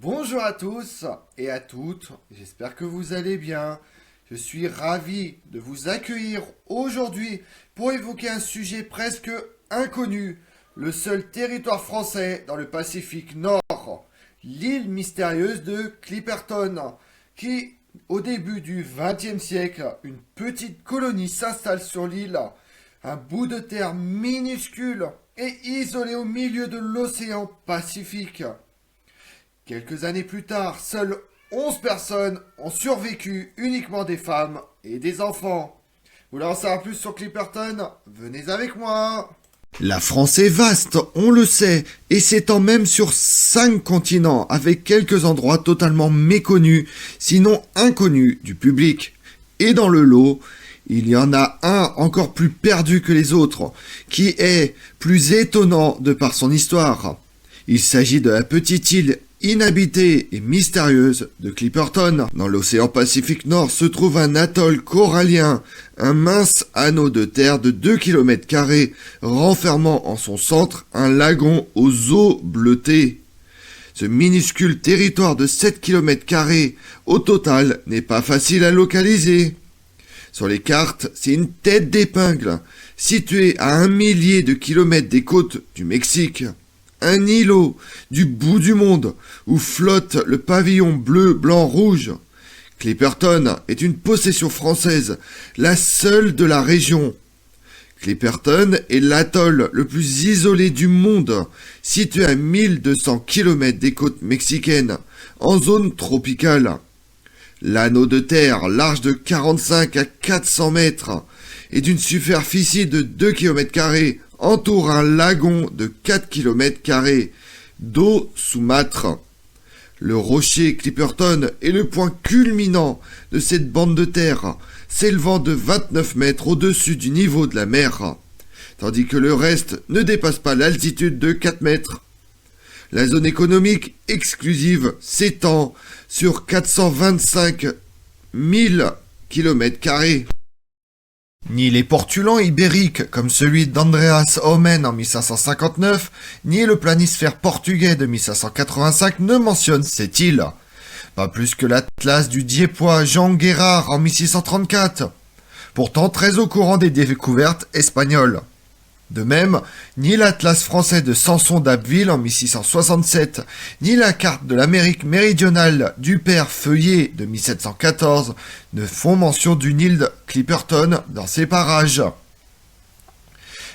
Bonjour à tous et à toutes, j'espère que vous allez bien. Je suis ravi de vous accueillir aujourd'hui pour évoquer un sujet presque inconnu, le seul territoire français dans le Pacifique Nord, l'île mystérieuse de Clipperton, qui, au début du XXe siècle, une petite colonie s'installe sur l'île, un bout de terre minuscule et isolé au milieu de l'océan Pacifique. Quelques années plus tard, seules 11 personnes ont survécu, uniquement des femmes et des enfants. Vous voulez en savoir plus sur Clipperton? Venez avec moi. La France est vaste, on le sait, et s'étend même sur 5 continents, avec quelques endroits totalement méconnus, sinon inconnus du public. Et dans le lot, il y en a un encore plus perdu que les autres, qui est plus étonnant de par son histoire. Il s'agit de la petite île inhabitée et mystérieuse de Clipperton. Dans l'océan Pacifique Nord se trouve un atoll corallien, un mince anneau de terre de 2 km², renfermant en son centre un lagon aux eaux bleutées. Ce minuscule territoire de 7 km², au total, n'est pas facile à localiser. Sur les cartes, c'est une tête d'épingle, située à 1 millier de kilomètres des côtes du Mexique. Un îlot du bout du monde où flotte le pavillon bleu, blanc, rouge. Clipperton est une possession française, la seule de la région. Clipperton est l'atoll le plus isolé du monde, situé à 1200 km des côtes mexicaines, en zone tropicale. L'anneau de terre, large de 45 à 400 mètres, et d'une superficie de 2 km², entoure un lagon de 4 km² d'eau saumâtre. Le rocher Clipperton est le point culminant de cette bande de terre, s'élevant de 29 mètres au-dessus du niveau de la mer, tandis que le reste ne dépasse pas l'altitude de 4 mètres. La zone économique exclusive s'étend sur 425 000 km². Ni les portulans ibériques comme celui d'Andreas Hommen en 1559, ni le planisphère portugais de 1585 ne mentionnent cette île. Pas plus que l'atlas du Diepois Jean Guérard en 1634, pourtant très au courant des découvertes espagnoles. De même, ni l'atlas français de Samson d'Abbeville en 1667, ni la carte de l'Amérique méridionale du père Feuillet de 1714 ne font mention d'une île de Clipperton dans ces parages.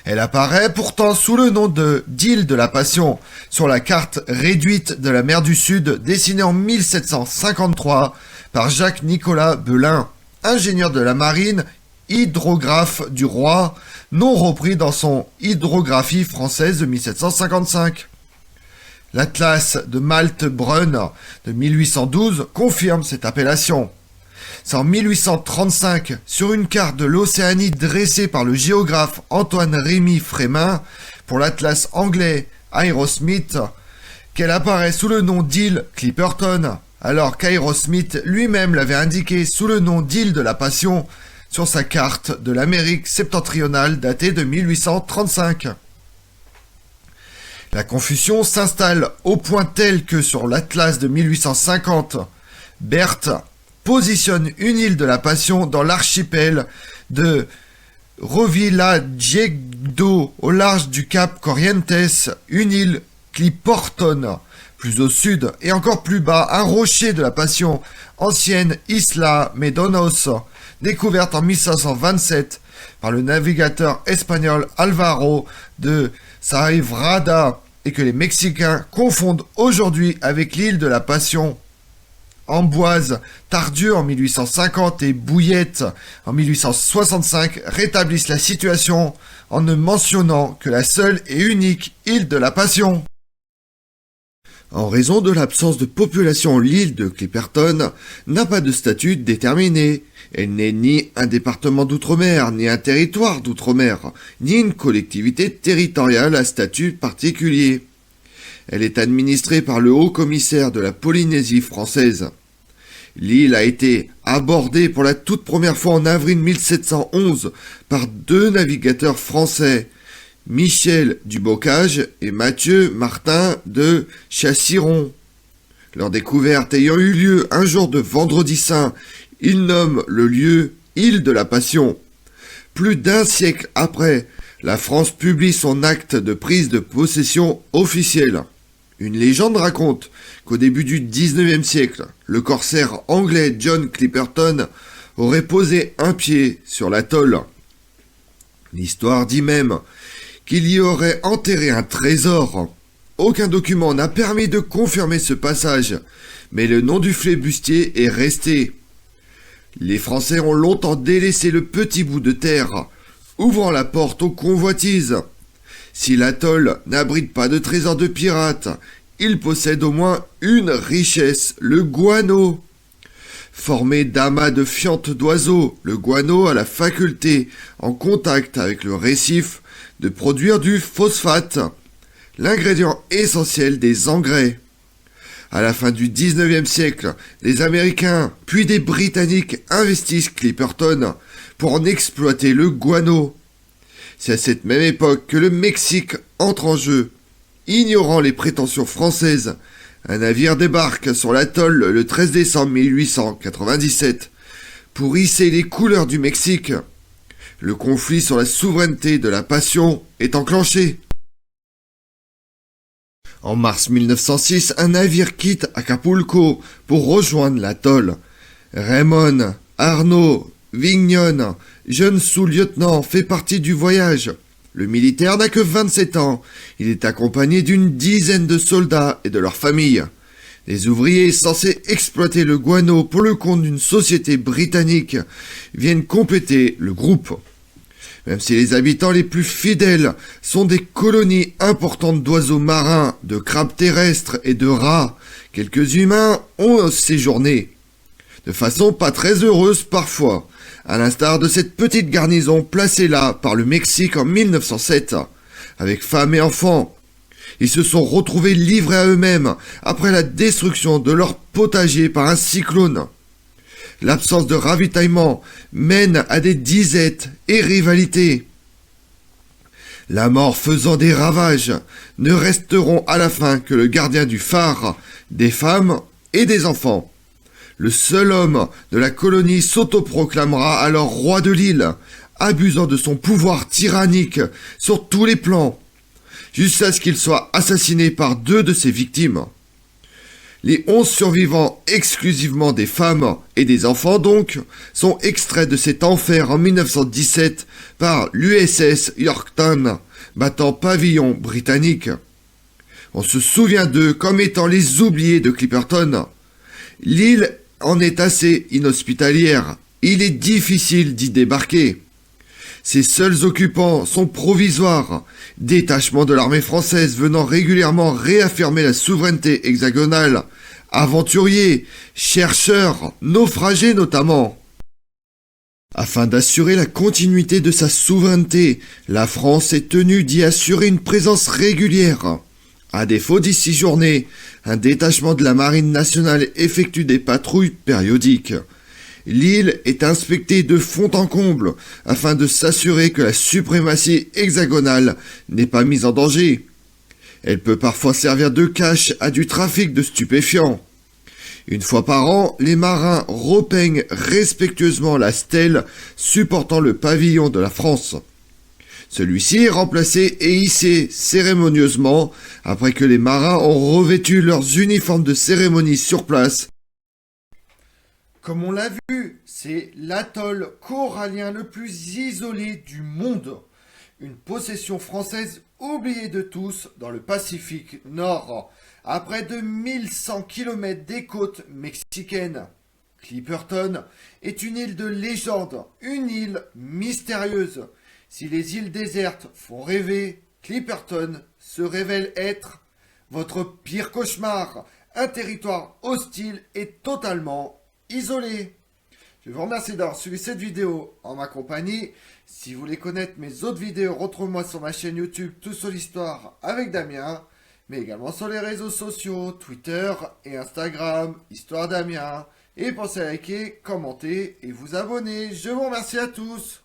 Elle apparaît pourtant sous le nom d'île de la Passion sur la carte réduite de la mer du Sud dessinée en 1753 par Jacques-Nicolas Belin, ingénieur de la marine, hydrographe du roi, non repris dans son hydrographie française de 1755. L'Atlas de Malte-Brun de 1812 confirme cette appellation. C'est en 1835, sur une carte de l'Océanie dressée par le géographe Antoine-Rémy Frémin pour l'Atlas anglais Aerosmith, qu'elle apparaît sous le nom d'île Clipperton, alors qu'Aerosmith lui-même l'avait indiqué sous le nom d'île de la Passion sur sa carte de l'Amérique septentrionale datée de 1835. La confusion s'installe au point tel que sur l'Atlas de 1850, Berthe positionne une île de la Passion dans l'archipel de Revillagigedo au large du cap Corrientes, une île Clipperton. Plus au sud et encore plus bas, un rocher de la Passion, ancienne Isla Medonos, découverte en 1527 par le navigateur espagnol Alvaro de Saevrada et que les Mexicains confondent aujourd'hui avec l'île de la Passion. Amboise, Tardieu en 1850 et Bouillette en 1865 rétablissent la situation en ne mentionnant que la seule et unique île de la Passion. En raison de l'absence de population, l'île de Clipperton n'a pas de statut déterminé. Elle n'est ni un département d'outre-mer, ni un territoire d'outre-mer, ni une collectivité territoriale à statut particulier. Elle est administrée par le haut-commissaire de la Polynésie française. L'île a été abordée pour la toute première fois en avril 1711 par 2 navigateurs français, Michel du Bocage et Mathieu Martin de Chassiron. Leur découverte ayant eu lieu un jour de Vendredi Saint, ils nomment le lieu Île de la Passion. Plus d'un siècle après, la France publie son acte de prise de possession officielle. Une légende raconte qu'au début du 19e siècle, le corsaire anglais John Clipperton aurait posé un pied sur l'atoll. L'histoire dit même qu'il y aurait enterré un trésor. Aucun document n'a permis de confirmer ce passage, mais le nom du flibustier est resté. Les Français ont longtemps délaissé le petit bout de terre, ouvrant la porte aux convoitises. Si l'atoll n'abrite pas de trésor de pirates, il possède au moins une richesse, le guano. Formé d'amas de fientes d'oiseaux, le guano a la faculté, en contact avec le récif, de produire du phosphate, l'ingrédient essentiel des engrais. À la fin du 19e siècle, les Américains, puis des Britanniques investissent Clipperton pour en exploiter le guano. C'est à cette même époque que le Mexique entre en jeu. Ignorant les prétentions françaises, un navire débarque sur l'atoll le 13 décembre 1897 pour hisser les couleurs du Mexique. Le conflit sur la souveraineté de la Passion est enclenché. En mars 1906, un navire quitte Acapulco pour rejoindre l'atoll. Raymond Arnaud Vignon, jeune sous-lieutenant, fait partie du voyage. Le militaire n'a que 27 ans. Il est accompagné d'une dizaine de soldats et de leurs familles. Les ouvriers censés exploiter le guano pour le compte d'une société britannique viennent compléter le groupe. Même si les habitants les plus fidèles sont des colonies importantes d'oiseaux marins, de crabes terrestres et de rats, quelques humains ont séjourné. De façon pas très heureuse parfois, à l'instar de cette petite garnison placée là par le Mexique en 1907, avec femmes et enfants. Ils se sont retrouvés livrés à eux-mêmes après la destruction de leur potager par un cyclone. L'absence de ravitaillement mène à des disettes et rivalités. La mort faisant des ravages, ne resteront à la fin que le gardien du phare, des femmes et des enfants. Le seul homme de la colonie s'autoproclamera alors roi de l'île, abusant de son pouvoir tyrannique sur tous les plans, jusqu'à ce qu'il soit assassiné par 2 de ses victimes. Les 11 survivants, exclusivement des femmes et des enfants donc, sont extraits de cet enfer en 1917 par l'USS Yorktown, battant pavillon britannique. On se souvient d'eux comme étant les oubliés de Clipperton. L'île en est assez inhospitalière. Il est difficile d'y débarquer. Ses seuls occupants sont provisoires, détachements de l'armée française venant régulièrement réaffirmer la souveraineté hexagonale, aventuriers, chercheurs, naufragés notamment. Afin d'assurer la continuité de sa souveraineté, la France est tenue d'y assurer une présence régulière. À défaut d'y séjourner, un détachement de la Marine nationale effectue des patrouilles périodiques. L'île est inspectée de fond en comble afin de s'assurer que la suprématie hexagonale n'est pas mise en danger. Elle peut parfois servir de cache à du trafic de stupéfiants. Une fois par an, les marins repeignent respectueusement la stèle supportant le pavillon de la France. Celui-ci est remplacé et hissé cérémonieusement après que les marins ont revêtu leurs uniformes de cérémonie sur place. Comme on l'a vu, c'est l'atoll corallien le plus isolé du monde. Une possession française oubliée de tous dans le Pacifique Nord, à près de 1100 km des côtes mexicaines. Clipperton est une île de légende, une île mystérieuse. Si les îles désertes font rêver, Clipperton se révèle être votre pire cauchemar, un territoire hostile et totalement isolé. Je vous remercie d'avoir suivi cette vidéo en ma compagnie. Si vous voulez connaître mes autres vidéos, retrouvez-moi sur ma chaîne YouTube Tout sur l'Histoire avec Damien, mais également sur les réseaux sociaux, Twitter et Instagram, Histoire Damien. Et pensez à liker, commenter et vous abonner. Je vous remercie à tous.